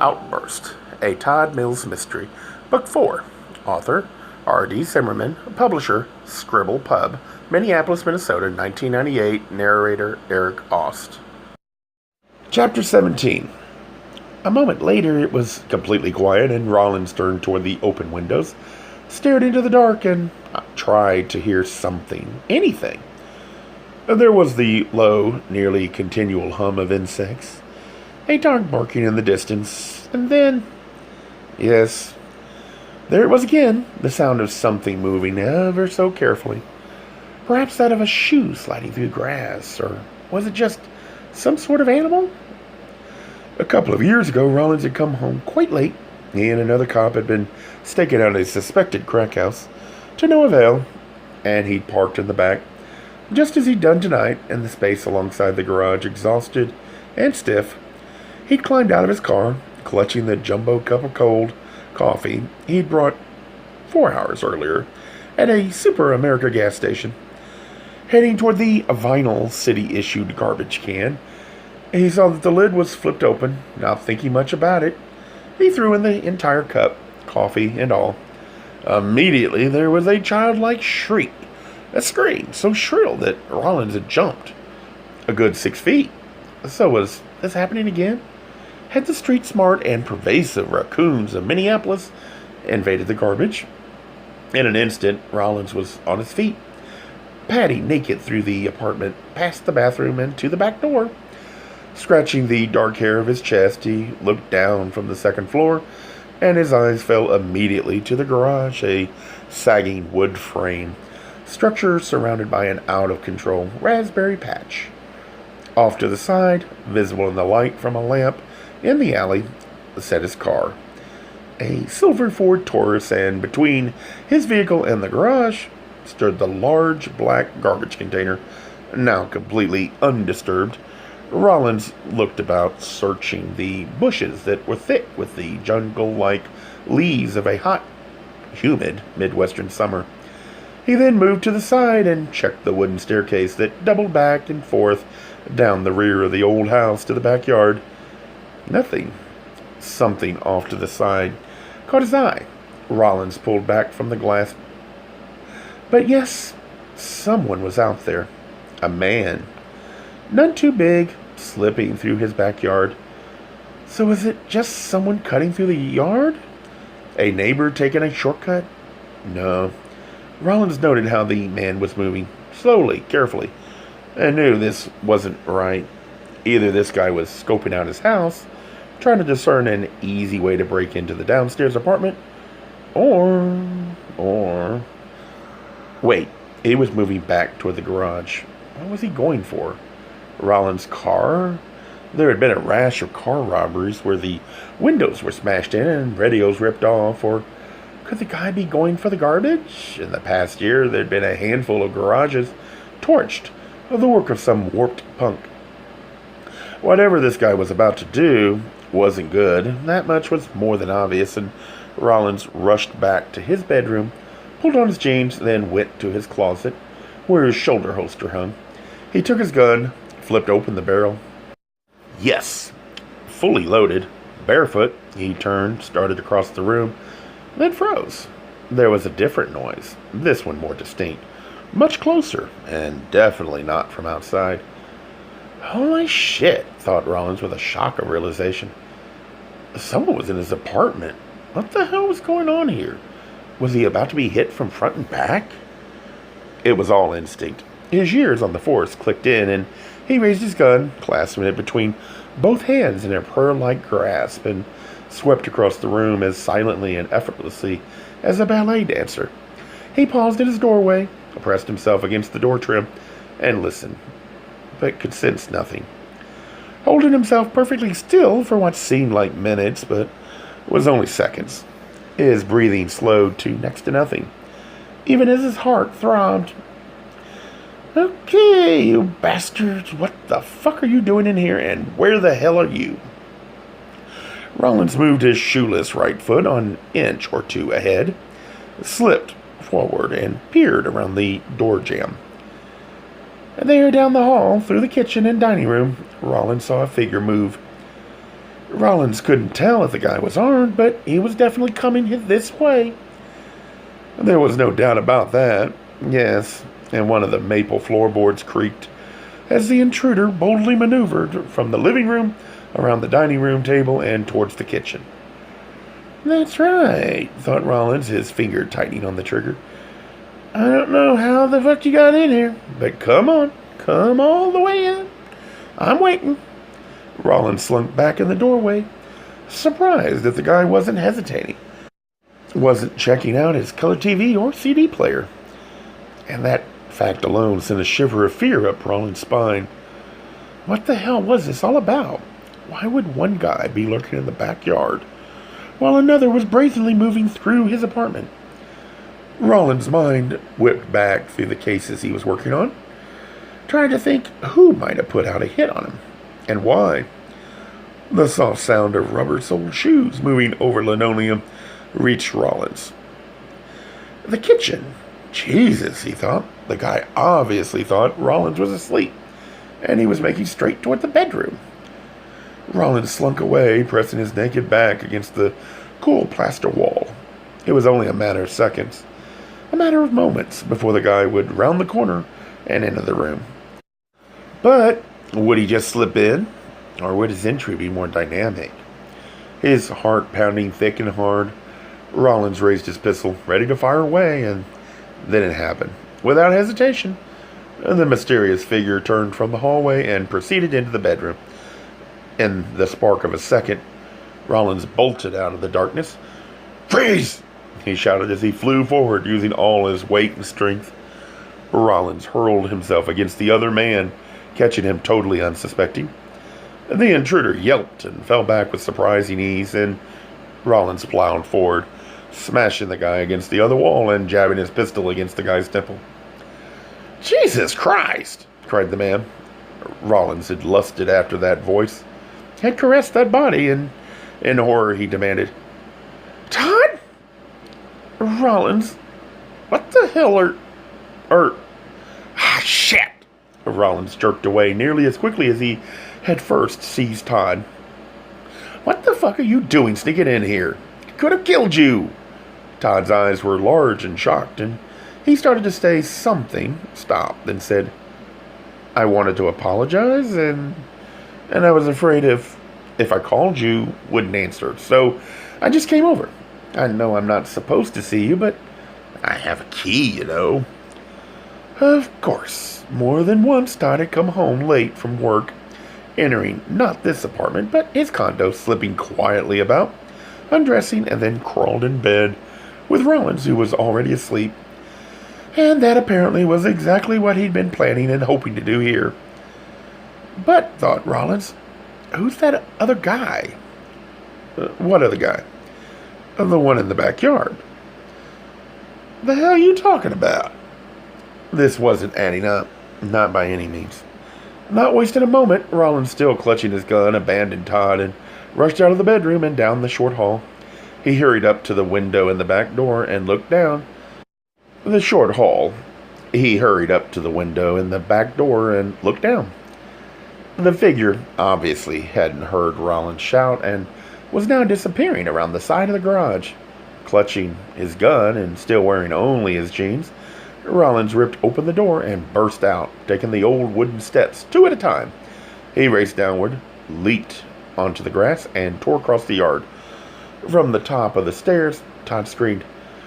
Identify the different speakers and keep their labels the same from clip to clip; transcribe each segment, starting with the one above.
Speaker 1: Outburst, a Todd Mills mystery, Book 4. Author, R.D. Zimmerman. Publisher, Scribble Pub, Minneapolis, Minnesota, 1998. Narrator, Eric Ost. Chapter 17. A moment later, it was completely quiet, and Rollins turned toward the open windows, stared into the dark, and tried to hear something, anything. There was the low, nearly continual hum of insects, a dog barking in the distance, and then, yes, there it was again, the sound of something moving ever so carefully. Perhaps that of a shoe sliding through grass, or was it just some sort of animal? A couple of years ago, Rollins had come home quite late. He and another cop had been staking out a suspected crack house, to no avail, and he'd parked in the back, just as he'd done tonight, in the space alongside the garage, exhausted and stiff. He'd climbed out of his car, clutching the jumbo cup of cold coffee he'd brought 4 hours earlier at a Super America gas station. Heading toward the vinyl city-issued garbage can, he saw that the lid was flipped open. Not thinking much about it, he threw in the entire cup, coffee and all. Immediately, there was a childlike shriek, a scream so shrill that Rollins had jumped a good 6 feet. So was this happening again? Had the street-smart and pervasive raccoons of Minneapolis invaded the garbage? In an instant, Rollins was on his feet, padding naked through the apartment, past the bathroom and to the back door. Scratching the dark hair of his chest, he looked down from the second floor, and his eyes fell immediately to the garage, a sagging wood frame structure surrounded by an out-of-control raspberry patch. Off to the side, visible in the light from a lamp in the alley, sat his car, a silver Ford Taurus, and between his vehicle and the garage stood the large black garbage container, now completely undisturbed. Rollins looked about, searching the bushes that were thick with the jungle-like leaves of a hot, humid Midwestern summer. He then moved to the side and checked the wooden staircase that doubled back and forth down the rear of the old house to the backyard. Nothing. Something off to the side caught his eye. Rollins pulled back from the glass. But yes, someone was out there. A man. None too big, slipping through his backyard. So was it just someone cutting through the yard? A neighbor taking a shortcut? No. Rollins noted how the man was moving, slowly, carefully, and knew this wasn't right. Either this guy was scoping out his house, trying to discern an easy way to break into the downstairs apartment, or... Wait, he was moving back toward the garage. What was he going for? Rollins' car? There had been a rash of car robberies where the windows were smashed in and radios ripped off, or could the guy be going for the garbage? In the past year, there'd been a handful of garages torched, the work of some warped punk. Whatever this guy was about to do wasn't good. That much was more than obvious, and Rollins rushed back to his bedroom, pulled on his jeans, then went to his closet, where his shoulder holster hung. He took his gun, flipped open the barrel. Yes, fully loaded. Barefoot, he turned, started across the room, then froze. There was a different noise, this one more distinct, much closer, and definitely not from outside. Holy shit, thought Rollins with a shock of realization. Someone was in his apartment. What the hell was going on here? Was he about to be hit from front and back? It was all instinct. His years on the force clicked in, and he raised his gun, clasping it between both hands in a prayer-like grasp, and swept across the room as silently and effortlessly as a ballet dancer. He paused at his doorway, pressed himself against the door trim, and listened, but could sense nothing. Holding himself perfectly still for what seemed like minutes, but was only seconds, his breathing slowed to next to nothing, even as his heart throbbed. Okay, you bastards, what the fuck are you doing in here, and where the hell are you? Rollins moved his shoeless right foot an inch or two ahead, slipped forward, and peered around the door jamb. There, down the hall, through the kitchen and dining room, Rollins saw a figure move. Rollins couldn't tell if the guy was armed, but he was definitely coming this way. There was no doubt about that. Yes, and one of the maple floorboards creaked as the intruder boldly maneuvered from the living room around the dining room table and towards the kitchen. That's right, thought Rollins, his finger tightening on the trigger. I don't know how the fuck you got in here, but come on, come all the way in. I'm waiting. Rollins slunk back in the doorway, surprised that the guy wasn't hesitating, wasn't checking out his color TV or CD player. And that fact alone sent a shiver of fear up Rollins' spine. What the hell was this all about? Why would one guy be lurking in the backyard while another was brazenly moving through his apartment? Rollins' mind whipped back through the cases he was working on, trying to think who might have put out a hit on him, and why. The soft sound of rubber-soled shoes moving over linoleum reached Rollins. The kitchen. Jesus, he thought. The guy obviously thought Rollins was asleep, and he was making straight toward the bedroom. Rollins slunk away, pressing his naked back against the cool plaster wall. It was only a matter of seconds, a matter of moments, before the guy would round the corner and enter the room. But would he just slip in, or would his entry be more dynamic? His heart pounding thick and hard, Rollins raised his pistol, ready to fire away, and then it happened. Without hesitation, the mysterious figure turned from the hallway and proceeded into the bedroom. In the spark of a second, Rollins bolted out of the darkness. "Freeze!" he shouted as he flew forward, using all his weight and strength. Rollins hurled himself against the other man, catching him totally unsuspecting. The intruder yelped and fell back with surprising ease, and Rollins plowed forward, smashing the guy against the other wall and jabbing his pistol against the guy's temple. "Jesus Christ!" cried the man. Rollins had lusted after that voice, had caressed that body, and in horror he demanded, "Todd?" "Rollins, what the hell shit!" Rollins jerked away nearly as quickly as he had first seized Todd. "What the fuck are you doing sneaking in here? Could have killed you." Todd's eyes were large and shocked, and he started to say something, stopped, and said, "I wanted to apologize, and I was afraid if I called you, wouldn't answer, so I just came over. I know I'm not supposed to see you, but I have a key, you know." Of course, more than once Todd had come home late from work, entering not this apartment, but his condo, slipping quietly about, undressing, and then crawled in bed with Rollins, who was already asleep. And that apparently was exactly what he'd been planning and hoping to do here. But, thought Rollins, who's that other guy? What other guy? The one in the backyard. The hell are you talking about? This wasn't adding up, not by any means. Not wasting a moment, Rollins, still clutching his gun, abandoned Todd and rushed out of the bedroom and down the short hall. He hurried up to the window in the back door and looked down. The short hall. He hurried up to the window in the back door and looked down. The figure obviously hadn't heard Rollins shout and was now disappearing around the side of the garage. Clutching his gun and still wearing only his jeans, Rollins ripped open the door and burst out, taking the old wooden steps 2 at a time. He raced downward, leaped onto the grass, and tore across the yard. From the top of the stairs, Todd screamed,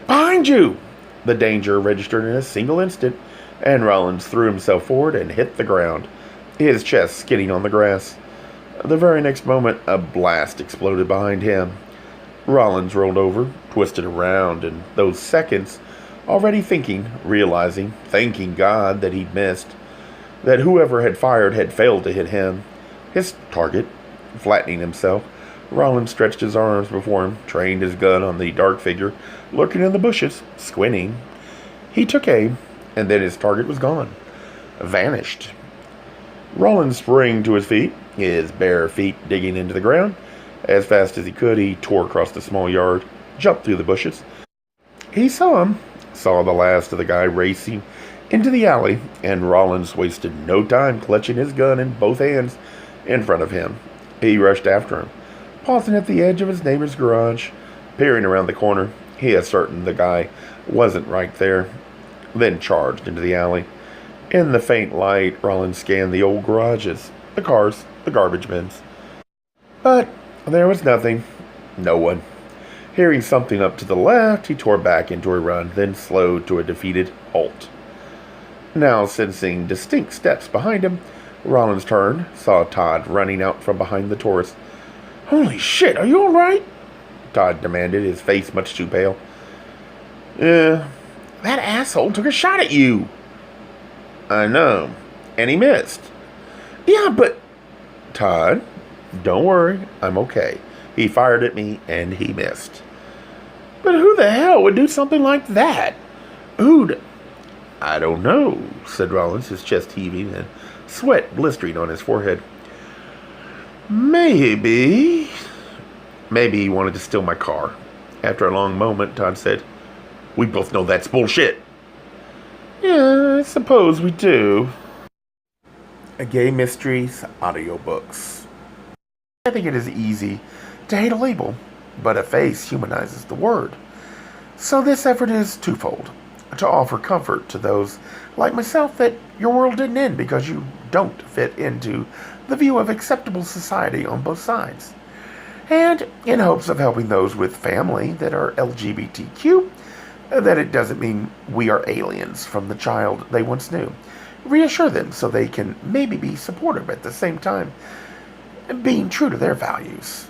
Speaker 1: "Behind you!" The danger registered in a single instant, and Rollins threw himself forward and hit the ground, his chest skidding on the grass. The very next moment, a blast exploded behind him. Rollins rolled over, twisted around, in those seconds, already thinking, realizing, thanking God that he'd missed, that whoever had fired had failed to hit him, his target. Flattening himself, Rollins stretched his arms before him, trained his gun on the dark figure lurking in the bushes, squinting. He took aim, and then his target was gone, vanished. Rollins sprang to his feet, his bare feet digging into the ground. As fast as he could, he tore across the small yard, jumped through the bushes. He saw the last of the guy racing into the alley, and Rollins wasted no time clutching his gun in both hands in front of him. He rushed after him, pausing at the edge of his neighbor's garage, peering around the corner. He is certain the guy wasn't right there, then charged into the alley. In the faint light, Rollins scanned the old garages, the cars, the garbage bins. But there was nothing. No one. Hearing something up to the left, he tore back into a run, then slowed to a defeated halt. Now sensing distinct steps behind him, Rollins turned, saw Todd running out from behind the Taurus. "Holy shit, are you all right?" Todd demanded, his face much too pale. That asshole took a shot at you." "I know, and he missed." "Yeah, but..." "Todd, don't worry, I'm okay. He fired at me, and he missed." "But who the hell would do something like that? Who'd..." "I don't know," said Rollins, his chest heaving and sweat blistering on his forehead. Maybe he wanted to steal my car." After a long moment, Todd said, "We both know that's bullshit." "Yeah, I suppose we do." Gay Mysteries audiobooks. I think it is easy to hate a label, but a face humanizes the word. So this effort is twofold: to offer comfort to those like myself that your world didn't end because you don't fit into the view of acceptable society on both sides, and in hopes of helping those with family that are LGBTQ, that it doesn't mean we are aliens from the child they once knew. Reassure them so they can maybe be supportive at the same time, being true to their values.